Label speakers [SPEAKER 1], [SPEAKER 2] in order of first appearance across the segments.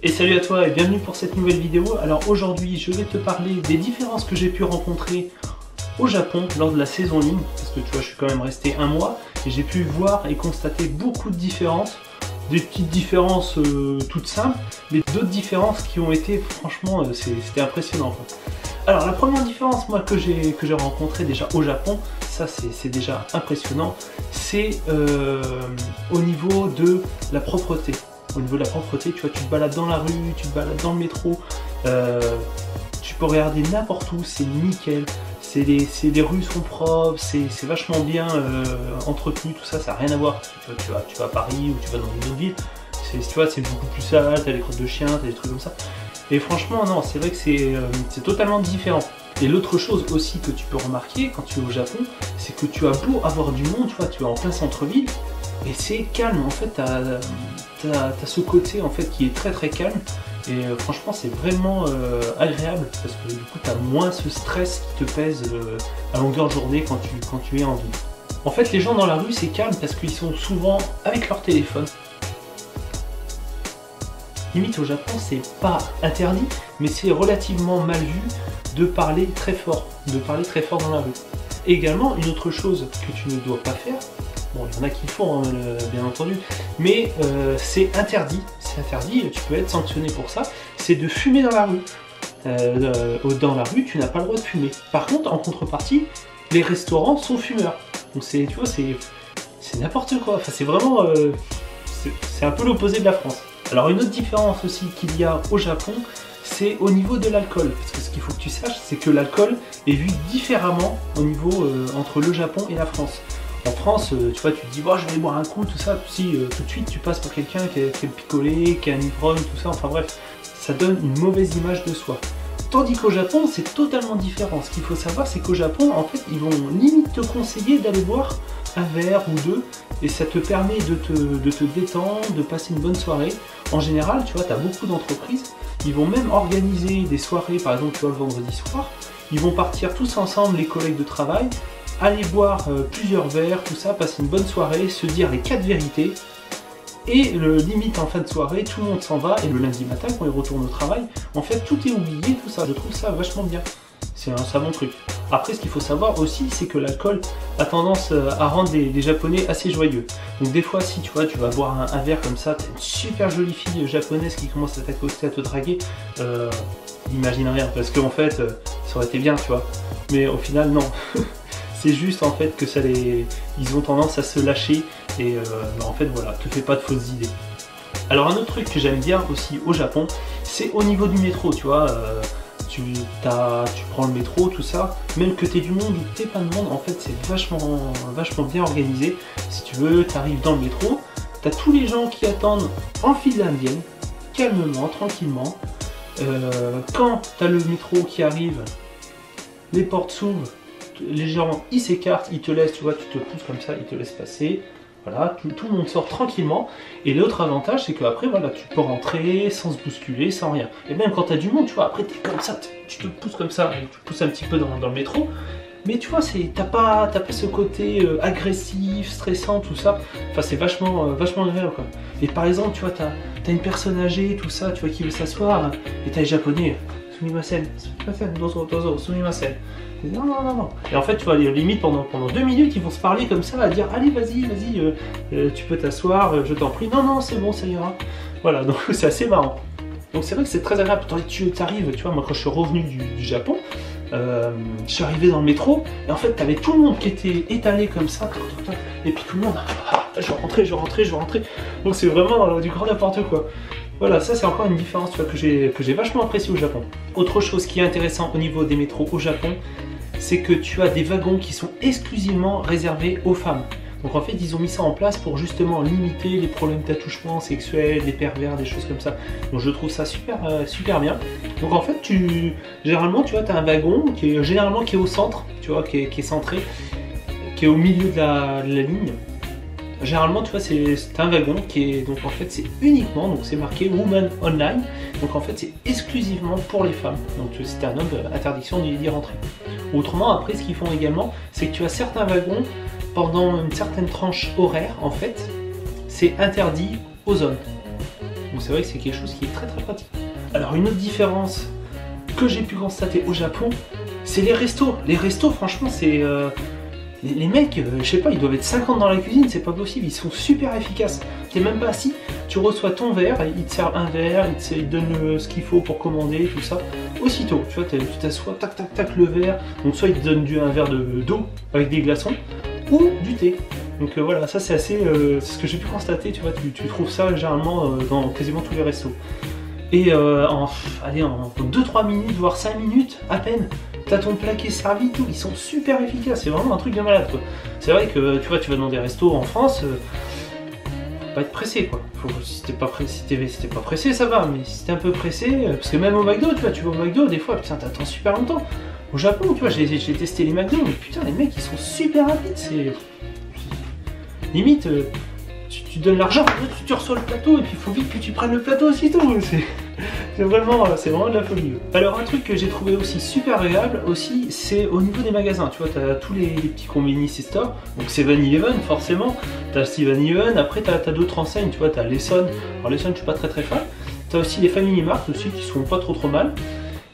[SPEAKER 1] Et salut à toi et bienvenue pour cette nouvelle vidéo. Alors aujourd'hui je vais te parler des différences que j'ai pu rencontrer au Japon lors de la saison ligne, parce que tu vois je suis quand même resté un mois et j'ai pu voir et constater beaucoup de différences, des petites différences toutes simples, mais d'autres différences qui ont été franchement c'était impressionnant quoi. Alors la première différence moi que j'ai rencontrée déjà au Japon, ça c'est déjà impressionnant, c'est au niveau de la propreté. Au niveau de la propreté, tu vois, tu te balades dans la rue, tu te balades dans le métro, tu peux regarder n'importe où, c'est nickel, les rues sont propres, c'est vachement bien entretenu, tout ça, ça n'a rien à voir. Tu vas à Paris ou tu vas dans une autre ville, tu vois, c'est beaucoup plus sale, t'as des crottes de chiens, t'as des trucs comme ça. Et franchement, non, c'est vrai que c'est totalement différent. Et l'autre chose aussi que tu peux remarquer quand tu es au Japon, c'est que tu as beau avoir du monde, tu vois, tu es en plein centre-ville, et c'est calme, en fait, t'as ce côté en fait qui est très calme, et franchement c'est vraiment agréable, parce que du coup t'as moins ce stress qui te pèse à longueur de journée quand tu es en ville. En fait les gens dans la rue c'est calme parce qu'ils sont souvent avec leur téléphone. Limite au Japon c'est pas interdit, mais c'est relativement mal vu de parler très fort dans la rue. Et également une autre chose que tu ne dois pas faire, bon, il y en a qui le font, hein, bien entendu, mais c'est interdit, tu peux être sanctionné pour ça, c'est de fumer dans la rue. Dans la rue, tu n'as pas le droit de fumer. Par contre, en contrepartie, les restaurants sont fumeurs. Donc tu vois, c'est n'importe quoi, enfin c'est vraiment, c'est un peu l'opposé de la France. Alors une autre différence aussi qu'il y a au Japon, c'est au niveau de l'alcool. Parce que ce qu'il faut que tu saches, c'est que l'alcool est vu différemment au niveau entre le Japon et la France. En France, tu vois, tu te dis, oh, je vais aller boire un coup, tout ça, si tout de suite tu passes pour quelqu'un qui est picolé, qui est un ivrogne, tout ça, enfin bref, ça donne une mauvaise image de soi. Tandis qu'au Japon, c'est totalement différent. Ce qu'il faut savoir, c'est qu'au Japon, en fait, ils vont limite te conseiller d'aller boire un verre ou deux, et ça te permet de te détendre, de passer une bonne soirée. En général, tu vois, tu as beaucoup d'entreprises, ils vont même organiser des soirées, par exemple, tu vois, le vendredi soir, ils vont partir tous ensemble, les collègues de travail, aller boire plusieurs verres, tout ça, passer une bonne soirée, se dire les 4 vérités, et limite en fin de soirée, tout le monde s'en va, et le lundi matin, quand ils retournent au travail, en fait, tout est oublié, tout ça. Je trouve ça vachement bien. C'est un savant truc. Après, ce qu'il faut savoir aussi, c'est que l'alcool a tendance à rendre les Japonais assez joyeux. Donc des fois, si tu vois, tu vas boire un verre comme ça, t'as une super jolie fille japonaise qui commence à t'accoster, à te draguer, imagine rien, parce qu'en fait, ça aurait été bien, tu vois. Mais au final, non. C'est juste en fait que ils ont tendance à se lâcher et en fait voilà, te fais pas de fausses idées. Alors un autre truc que j'aime bien aussi au Japon, c'est au niveau du métro, tu vois, tu prends le métro, tout ça, même que tu aies du monde ou que tu pas de monde, en fait c'est vachement bien organisé. Si tu veux, tu arrives dans le métro, tu as tous les gens qui attendent en file indienne, calmement, tranquillement. Quand tu as le métro qui arrive, les portes s'ouvrent, les gens ils s'écartent, ils te laissent, tu vois, tu te pousses comme ça, ils te laissent passer, voilà, tout le monde sort tranquillement. Et l'autre avantage c'est qu'après voilà, tu peux rentrer sans se bousculer, sans rien. Et même quand tu as du monde, tu vois, après tu es comme ça, tu te pousses comme ça, tu te pousses un petit peu dans le métro, mais tu vois, t'as pas ce côté agressif, stressant, tout ça, enfin c'est vachement agréable quoi. Et par exemple, tu vois, t'as une personne âgée, tout ça, tu vois, qui veut s'asseoir, et t'as les japonais, sumimasen, dozo, sumimasen. Non. Et en fait, tu vois, limite pendant 2 minutes, ils vont se parler comme ça, à dire allez, vas-y, tu peux t'asseoir, je t'en prie. Non, c'est bon, ça ira. Voilà, donc c'est assez marrant. Donc c'est vrai que c'est très agréable. Tu arrives, tu vois, moi quand je suis revenu du Japon, je suis arrivé dans le métro, et en fait, t'avais tout le monde qui était étalé comme ça, et puis tout le monde, je rentrais. Donc c'est vraiment du grand n'importe quoi. Voilà, ça c'est encore une différence, tu vois, que j'ai vachement apprécié au Japon. Autre chose qui est intéressant au niveau des métros au Japon, c'est que tu as des wagons qui sont exclusivement réservés aux femmes. Donc en fait, ils ont mis ça en place pour justement limiter les problèmes d'attouchement sexuel, des pervers, des choses comme ça. Donc je trouve ça super bien. Donc en fait, généralement, tu vois, tu as un wagon qui est au centre, tu vois, qui est centré, qui est au milieu de la ligne. Généralement, tu vois, c'est un wagon qui est, donc en fait, c'est uniquement, donc c'est marqué Women Online, donc en fait, c'est exclusivement pour les femmes. Donc si t'es un homme, interdiction d'y rentrer. Autrement, après, ce qu'ils font également, c'est que tu as certains wagons, pendant une certaine tranche horaire, en fait, c'est interdit aux hommes. Donc Donc c'est vrai que c'est quelque chose qui est très pratique. Alors une autre différence que j'ai pu constater au Japon, c'est les restos. Les restos, franchement, c'est... Les mecs, je sais pas, ils doivent être 50 dans la cuisine, c'est pas possible, ils sont super efficaces. T'es même pas assis, tu reçois ton verre, ils te servent un verre, ils te donnent ce qu'il faut pour commander, tout ça. Aussitôt, tu vois, tu t'assois, tac tac tac le verre, donc soit ils te donnent un verre d'eau avec des glaçons, ou du thé. Donc voilà, ça c'est assez, c'est ce que j'ai pu constater, tu vois, tu trouves ça généralement dans quasiment tous les restos. Et en 2-3 minutes, voire 5 minutes, à peine, t'as ton plat qui est servi, tout, ils sont super efficaces, c'est vraiment un truc de malade, quoi. C'est vrai que, tu vois, tu vas dans des restos en France, faut pas être pressé, quoi. Si t'es pas pressé, ça va, mais si t'es un peu pressé, parce que même au McDo, tu vois, tu vas au McDo, des fois, putain, t'attends super longtemps. Au Japon, tu vois, j'ai testé les McDo, mais putain, les mecs, ils sont super rapides, c'est... Limite... Tu donnes l'argent, tu reçois le plateau et puis il faut vite que tu prennes le plateau aussitôt. C'est vraiment de la folie. Alors un truc que j'ai trouvé aussi super agréable aussi, c'est au niveau des magasins. Tu vois, tu as tous les petits convenience stores, donc 7-Eleven forcément, tu as 7-Eleven, après tu as d'autres enseignes, tu vois, tu as Lawson. Alors Lawson, je suis pas très fan. Tu as aussi les Family Mart aussi qui sont pas trop mal.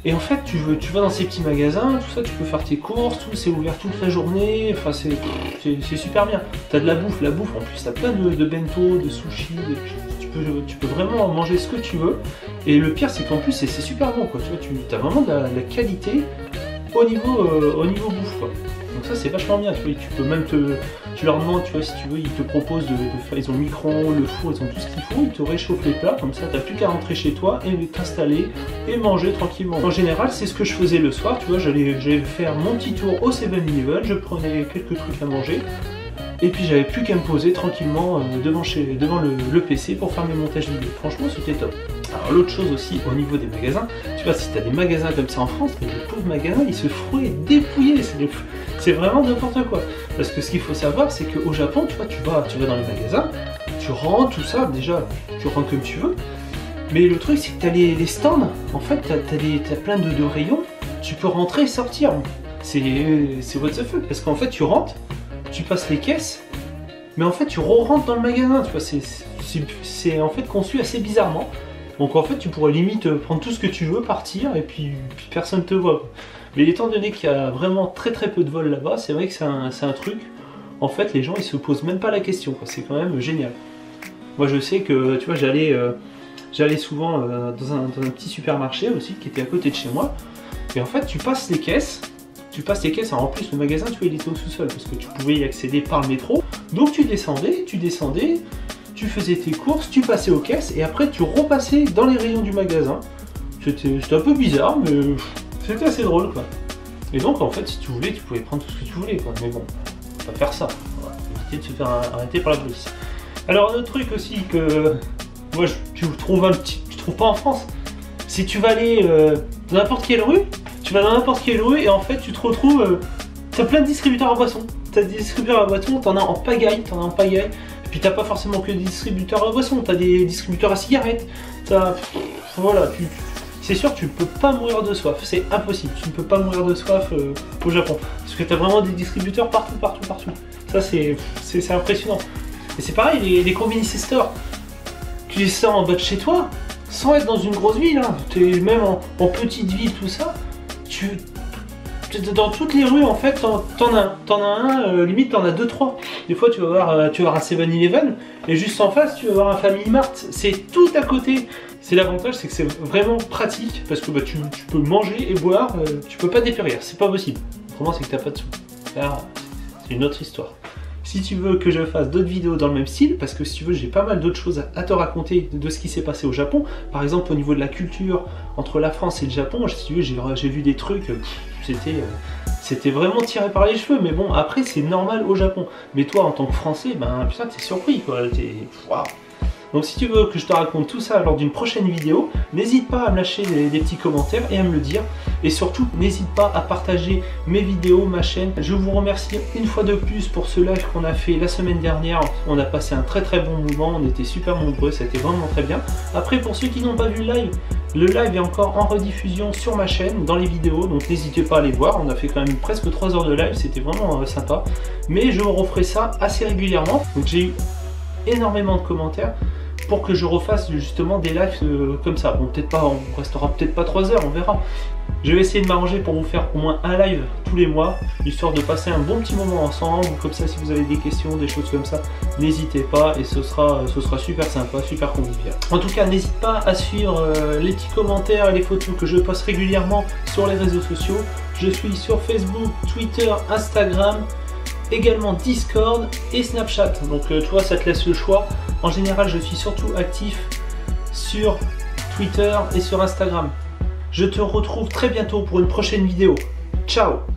[SPEAKER 1] Et en fait, tu vas dans ces petits magasins, tout ça, tu peux faire tes courses, tout, c'est ouvert toute la journée, enfin c'est super bien. T'as de la bouffe en plus, t'as plein de bento, de sushi, tu peux vraiment manger ce que tu veux. Et le pire, c'est qu'en plus, c'est super bon, quoi. Tu vois, t'as vraiment de la qualité au niveau bouffe, quoi. Donc ça, c'est vachement bien, tu vois, tu peux même tu leur demandes, tu vois, si tu veux, ils te proposent de faire, ils ont le micro-ondes, le four, ils ont tout ce qu'il faut, ils te réchauffent les plats, comme ça, t'as plus qu'à rentrer chez toi et t'installer et manger tranquillement. En général, c'est ce que je faisais le soir, tu vois, j'allais faire mon petit tour au 7-Eleven, je prenais quelques trucs à manger, et puis j'avais plus qu'à me poser tranquillement devant le PC pour faire mes montages vidéo. Franchement, c'était top. Alors l'autre chose aussi, au niveau des magasins, tu vois, si tu as des magasins comme ça en France, les pauvres magasins, ils se fouaient dépouiller, c'est vraiment n'importe quoi. Parce que ce qu'il faut savoir, c'est qu'au Japon, tu vois, tu vas dans les magasins, tu rentres, tout ça, déjà, tu rentres comme tu veux, mais le truc, c'est que tu as les stands, en fait, tu as plein de rayons, tu peux rentrer et sortir. C'est what the fuck, parce qu'en fait, tu rentres, tu passes les caisses, mais en fait, tu re-rentres dans le magasin, tu vois, c'est en fait conçu assez bizarrement. Donc en fait, tu pourrais limite prendre tout ce que tu veux, partir, et puis personne te voit. Mais étant donné qu'il y a vraiment très peu de vols là-bas, c'est vrai que c'est un truc, en fait, les gens, ils se posent même pas la question, quoi. C'est quand même génial. Moi, je sais que, tu vois, j'allais souvent dans un petit supermarché aussi, qui était à côté de chez moi, et en fait, tu passes les caisses, alors en plus, le magasin, tu vois, il était au sous-sol, parce que tu pouvais y accéder par le métro, donc tu descendais, tu faisais tes courses, tu passais aux caisses et après tu repassais dans les rayons du magasin. C'était un peu bizarre, mais c'était assez drôle, quoi. Et donc en fait, si tu voulais, tu pouvais prendre tout ce que tu voulais, quoi. Mais bon, faut pas faire ça. Voilà, éviter de se faire arrêter par la police. Alors un autre truc aussi que moi tu trouves pas en France. Si tu vas aller dans n'importe quelle rue, et en fait tu te retrouves, t'as plein de distributeurs à boissons. T'as des distributeurs à boissons, t'en as en pagaille, Puis t'as pas forcément que des distributeurs à boissons, t'as des distributeurs à cigarettes, voilà, c'est sûr tu ne peux pas mourir de soif, c'est impossible, tu ne peux pas mourir de soif au Japon. Parce que t'as vraiment des distributeurs partout. Ça c'est impressionnant. Et c'est pareil, les convenience stores, tu les sors en bas de chez toi, sans être dans une grosse ville, hein. Même en petite ville, tout ça, dans toutes les rues, en fait, t'en as un, limite t'en as 2-3. Des fois, tu vas voir un 7-Eleven, et juste en face, tu vas voir un Family Mart. C'est tout à côté. C'est l'avantage, c'est que c'est vraiment pratique, parce que tu peux manger et boire, tu peux pas dépérir, c'est pas possible. Autrement, c'est que t'as pas de sous. Là, c'est une autre histoire. Si tu veux que je fasse d'autres vidéos dans le même style, parce que si tu veux, j'ai pas mal d'autres choses à te raconter de ce qui s'est passé au Japon. Par exemple, au niveau de la culture entre la France et le Japon, si tu veux, j'ai vu des trucs, c'était vraiment tiré par les cheveux. Mais bon, après, c'est normal au Japon. Mais toi, en tant que Français, ben putain, t'es surpris, quoi. Waouh. Donc si tu veux que je te raconte tout ça lors d'une prochaine vidéo, n'hésite pas à me lâcher des petits commentaires et à me le dire. Et surtout, n'hésite pas à partager mes vidéos, ma chaîne. Je vous remercie une fois de plus pour ce live qu'on a fait la semaine dernière. On a passé un très bon moment, on était super nombreux, ça a été vraiment très bien. Après, pour ceux qui n'ont pas vu le live est encore en rediffusion sur ma chaîne, dans les vidéos, donc n'hésitez pas à aller voir. On a fait quand même presque 3 heures de live, c'était vraiment sympa. Mais je referai ça assez régulièrement. Donc j'ai eu énormément de commentaires pour que je refasse justement des lives comme ça. Bon, peut-être pas, on restera peut-être pas 3 heures, on verra. Je vais essayer de m'arranger pour vous faire au moins un live tous les mois, histoire de passer un bon petit moment ensemble. Comme ça, si vous avez des questions, des choses comme ça, n'hésitez pas et ce sera super sympa, super convivial. En tout cas, n'hésite pas à suivre les petits commentaires et les photos que je poste régulièrement sur les réseaux sociaux. Je suis sur Facebook, Twitter, Instagram, également Discord et Snapchat. Donc toi, ça te laisse le choix. En général, je suis surtout actif sur Twitter et sur Instagram. Je te retrouve très bientôt pour une prochaine vidéo. Ciao!